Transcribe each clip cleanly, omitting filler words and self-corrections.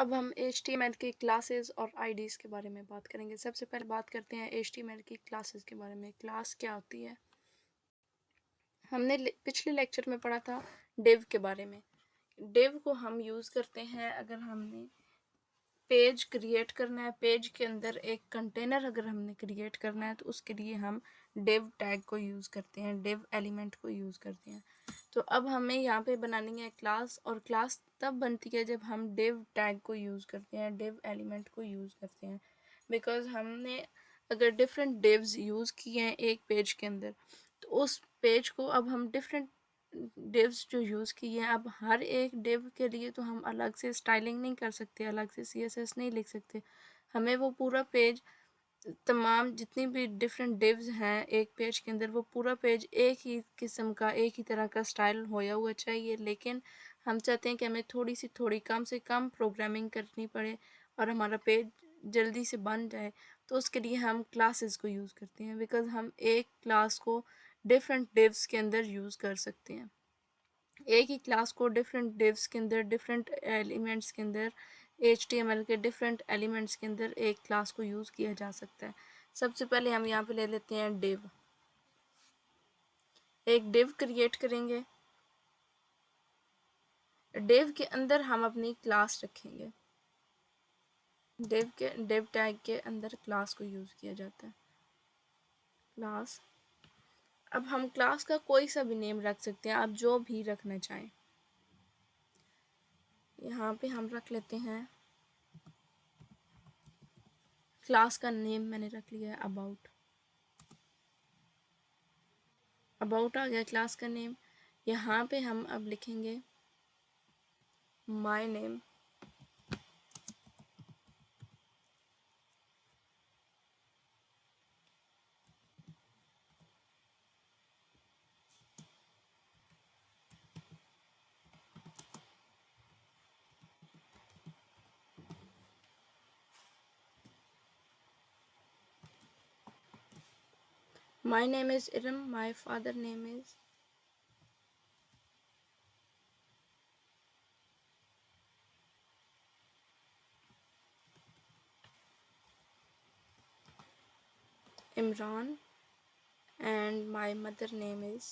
अब हम HTML के क्लासेस और आईडीज़ के बारे में बात करेंगे। सबसे पहले बात करते हैं HTML की क्लासेस के बारे में। क्लास क्या होती है? हमने पिछले लेक्चर में पढ़ा था डिव के बारे में। डिव को हम यूज़ करते हैं अगर हमने पेज क्रिएट करना है, पेज के अंदर एक कंटेनर अगर हमने क्रिएट करना है तो उसके लिए हम डिव टैग को यूज़ करते हैं, डिव एलिमेंट को यूज़ करते हैं। तो अब हमें यहाँ पे बनानी है क्लास, और क्लास तब बनती है जब हम डिव टैग को यूज़ करते हैं, डिव एलिमेंट को यूज़ करते हैं। बिकॉज हमने अगर डिफरेंट डिव्स यूज़ किए हैं एक पेज के अंदर, तो उस पेज को अब हम डिफरेंट डिव्स जो यूज़ किए हैं, अब हर एक डिव के लिए तो हम अलग से स्टाइलिंग नहीं कर सकते, अलग से CSS नहीं लिख सकते। हमें वो पूरा पेज, तमाम जितनी भी डिफरेंट डिव्स हैं एक पेज के अंदर, वो पूरा पेज एक ही किस्म का, एक ही तरह का स्टाइल होया हुआ चाहिए। लेकिन हम चाहते हैं कि हमें थोड़ी कम से कम प्रोग्रामिंग करनी पड़े और हमारा पेज जल्दी से बन जाए। तो उसके लिए हम क्लासेस को यूज़ करते हैं, बिकॉज हम एक क्लास को डिफरेंट डिव्स के अंदर यूज़ कर सकते हैं। एक ही क्लास को डिफरेंट डिव्स के अंदर, डिफरेंट एलिमेंट्स के अंदर, HTML के डिफरेंट एलिमेंट्स के अंदर एक क्लास को यूज़ किया जा सकता है। सबसे पहले हम यहाँ पे ले लेते हैं डिव। एक डिव क्रिएट करेंगे, डिव के अंदर हम अपनी क्लास रखेंगे। डिव टैग के अंदर क्लास को यूज़ किया जाता है, क्लास। अब हम क्लास का कोई सा भी नेम रख सकते हैं, आप जो भी रखना चाहें। यहाँ पे हम रख लेते हैं, क्लास का नेम मैंने रख लिया है अबाउट। अबाउट आ गया क्लास का नेम। यहाँ पे हम अब लिखेंगे my name. My name is Iram. My father name is Imran, and my mother name is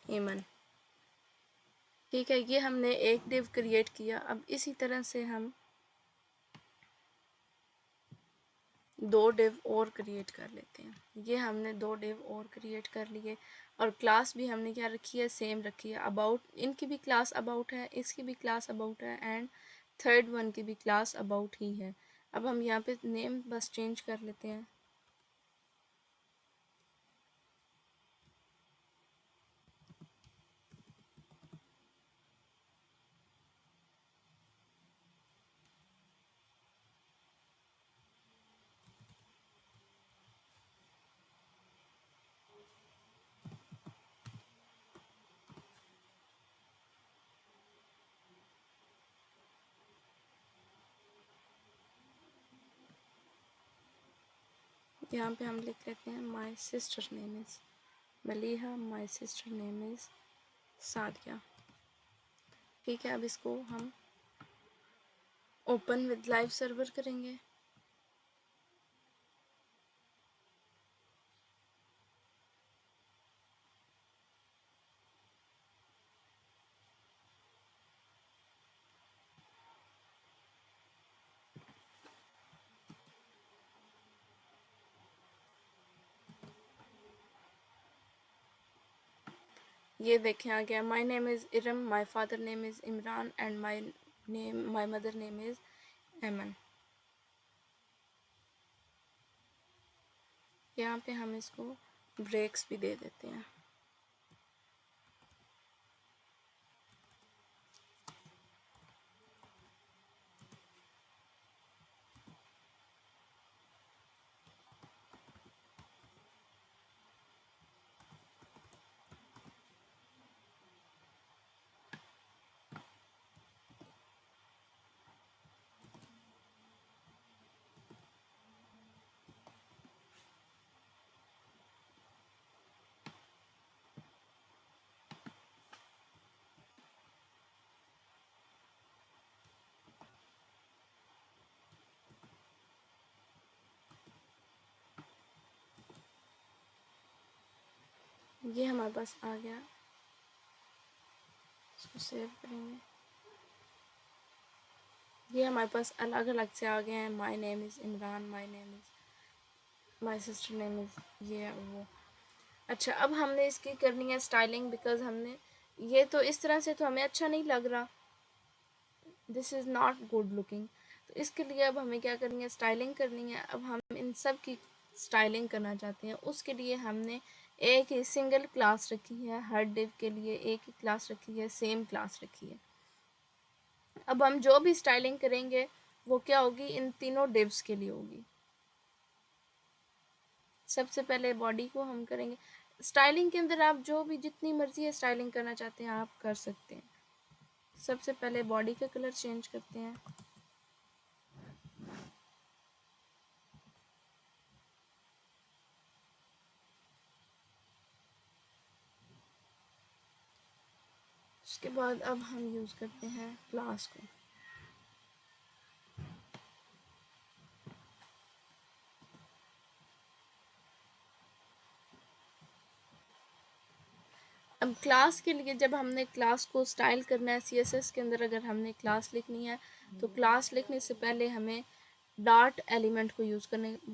Iman। ठीक है, ये हमने एक डिव क्रिएट किया। अब इसी तरह से हम दो डिव और क्रिएट कर लेते हैं। ये हमने दो डिव और क्रिएट कर लिए, और क्लास भी हमने क्या रखी है, सेम रखी है, अबाउट। इनकी भी क्लास अबाउट है, इसकी भी क्लास अबाउट है, एंड थर्ड वन की भी क्लास अबाउट ही है। अब हम यहाँ पे नेम बस चेंज कर लेते हैं। यहाँ पे हम लिख लेते हैं my sister name is Maleeha, my sister name is Sadia. ठीक है, अब इसको हम ओपन विद लाइव सर्वर करेंगे। ये देखें आ गया, my name is Iram, my father name is Imran, and my mother name is एमन। यहाँ पे हम इसको ब्रेक्स भी दे देते हैं। ये हमारे पास आ गया, इसको सेव करेंगे। ये हमारे पास अलग अलग से आ गए हैं। My name is Imran, my name is, my sister name is ये वो। अच्छा, अब हमने इसकी करनी है स्टाइलिंग, बिकॉज हमने ये तो इस तरह से तो हमें अच्छा नहीं लग रहा, this is not good looking. तो इसके लिए अब हमें क्या करनी है, स्टाइलिंग करनी है। अब हम इन सब की स्टाइलिंग करना चाहते हैं, उसके लिए हमने एक ही सिंगल क्लास रखी है, हर डिव के लिए एक ही क्लास रखी है, सेम क्लास रखी है। अब हम जो भी स्टाइलिंग करेंगे वो क्या होगी, इन तीनों डिव्स के लिए होगी। सबसे पहले बॉडी को हम करेंगे स्टाइलिंग के अंदर, आप जो भी जितनी मर्जी है स्टाइलिंग करना चाहते हैं आप कर सकते हैं। सबसे पहले बॉडी का कलर चेंज करते हैं। उसके बाद अब हम यूज़ करते हैं क्लास को। अब क्लास के लिए जब हमने क्लास को स्टाइल करना है, सीएसएस के अंदर अगर हमने क्लास लिखनी है तो क्लास लिखने से पहले हमें डॉट एलिमेंट को यूज़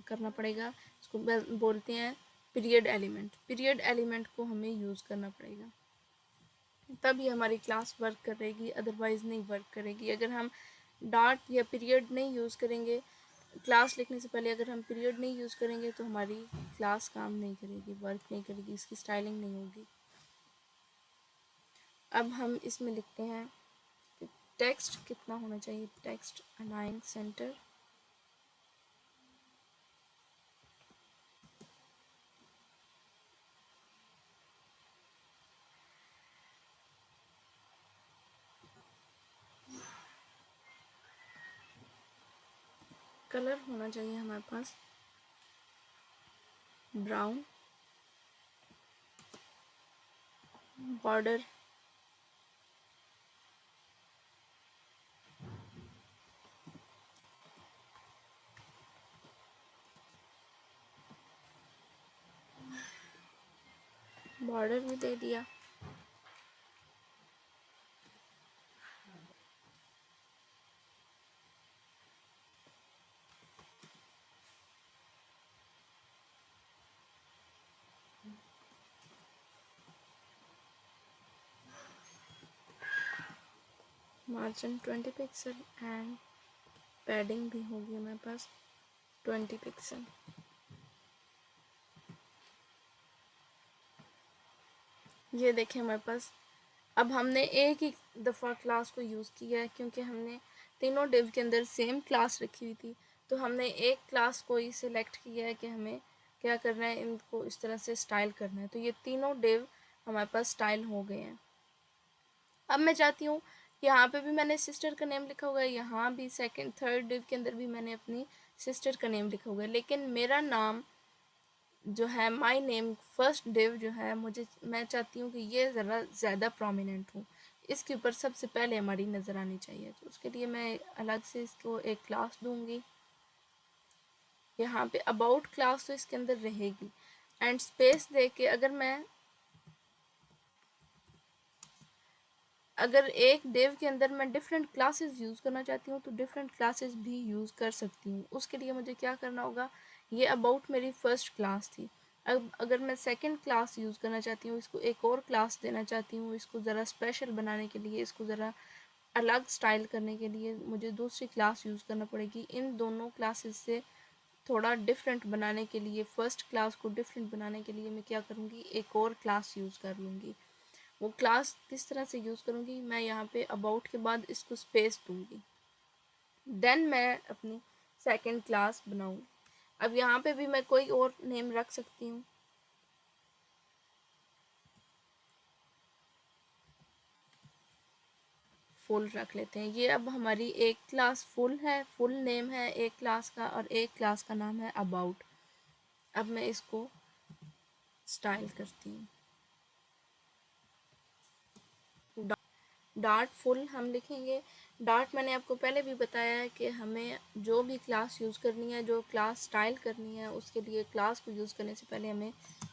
करना पड़ेगा। इसको बोलते हैं पीरियड एलिमेंट। पीरियड एलिमेंट को हमें यूज़ करना पड़ेगा, तभी हमारी क्लास वर्क करेगी, अदरवाइज़ नहीं वर्क करेगी। अगर हम डॉट या पीरियड नहीं यूज़ करेंगे क्लास लिखने से पहले, अगर हम पीरियड नहीं यूज़ करेंगे तो हमारी क्लास काम नहीं करेगी, वर्क नहीं करेगी, इसकी स्टाइलिंग नहीं होगी। अब हम इसमें लिखते हैं टेक्स्ट कितना होना चाहिए, टेक्स्ट अलाइन सेंटर। कलर होना चाहिए हमारे पास ब्राउन। बॉर्डर बॉर्डर भी दे दिया। मार्जिन 20 पिक्सल एंड पैडिंग भी होगी हमारे पास 20 पिक्सल। ये देखें हमारे पास अब हमने एक ही दफ़ा क्लास को यूज़ किया है, क्योंकि हमने तीनों डिव के अंदर सेम क्लास रखी हुई थी, तो हमने एक क्लास को ही सिलेक्ट किया है कि हमें क्या करना है, इनको इस तरह से स्टाइल करना है। तो ये तीनों डिव हमारे पास स्टाइल हो गए हैं। अब मैं चाहती हूँ यहाँ पे भी मैंने सिस्टर का नेम लिखा हुआ है, यहाँ भी सेकंड थर्ड डिव के अंदर भी मैंने अपनी सिस्टर का नेम लिखा हुआ है, लेकिन मेरा नाम जो है माय नेम फर्स्ट डिव जो है, मैं चाहती हूँ कि ये ज़रा ज़्यादा प्रोमिनेंट हो, इसके ऊपर सबसे पहले हमारी नज़र आनी चाहिए। तो उसके लिए मैं अलग से इसको एक क्लास दूंगी। यहाँ पे अबाउट क्लास तो इसके अंदर रहेगी, एंड स्पेस दे के अगर एक डिव के अंदर मैं डिफरेंट क्लासेस यूज़ करना चाहती हूँ तो डिफरेंट क्लासेस भी यूज़ कर सकती हूँ। उसके लिए मुझे क्या करना होगा, ये अबाउट मेरी फर्स्ट क्लास थी। अब अगर मैं सेकंड क्लास यूज़ करना चाहती हूँ, इसको एक और क्लास देना चाहती हूँ, इसको ज़रा स्पेशल बनाने के लिए, इसको ज़रा अलग स्टाइल करने के लिए मुझे दूसरी क्लास यूज़ करना पड़ेगी। इन दोनों क्लासेस से थोड़ा डिफरेंट बनाने के लिए, फ़र्स्ट क्लास को डिफरेंट बनाने के लिए मैं क्या करूँगी, एक और क्लास यूज़ कर लूँगी। वो क्लास किस तरह से यूज़ करूँगी, मैं यहाँ पे अबाउट के बाद इसको स्पेस दूँगी, देन मैं अपनी सेकंड क्लास बनाऊँगी। अब यहाँ पे भी मैं कोई और नेम रख सकती हूँ, फुल रख लेते हैं। ये अब हमारी एक क्लास फुल है, फुल नेम है एक क्लास का, और एक क्लास का नाम है अबाउट। अब मैं इसको स्टाइल करती हूँ। डॉट फुल हम लिखेंगे। डॉट मैंने आपको पहले भी बताया है कि हमें जो भी क्लास यूज़ करनी है, जो क्लास स्टाइल करनी है, उसके लिए क्लास को यूज़ करने से पहले हमें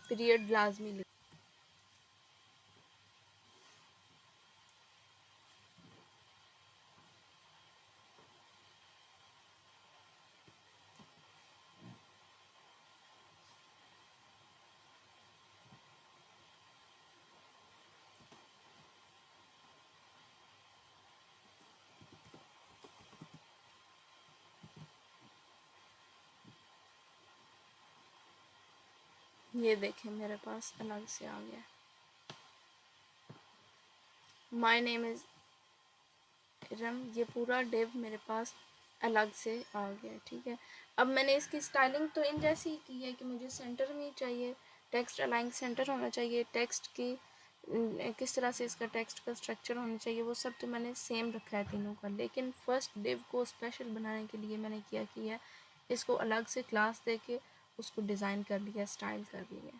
पीरियड लाजमी ये देखें मेरे पास अलग से आ गया, माय नेम इज़ इरम, ये पूरा डिव मेरे पास अलग से आ गया। ठीक है, अब मैंने इसकी स्टाइलिंग तो इन जैसी ही की है कि मुझे सेंटर में चाहिए, टेक्स्ट अलाइन सेंटर होना चाहिए, टेक्स्ट की किस तरह से इसका टेक्स्ट का स्ट्रक्चर होना चाहिए वो सब तो मैंने सेम रखा है तीनों का। लेकिन फर्स्ट डिव को स्पेशल बनाने के लिए मैंने क्या किया, इसको अलग से क्लास दे के उसको डिज़ाइन कर लिया, स्टाइल कर लिया।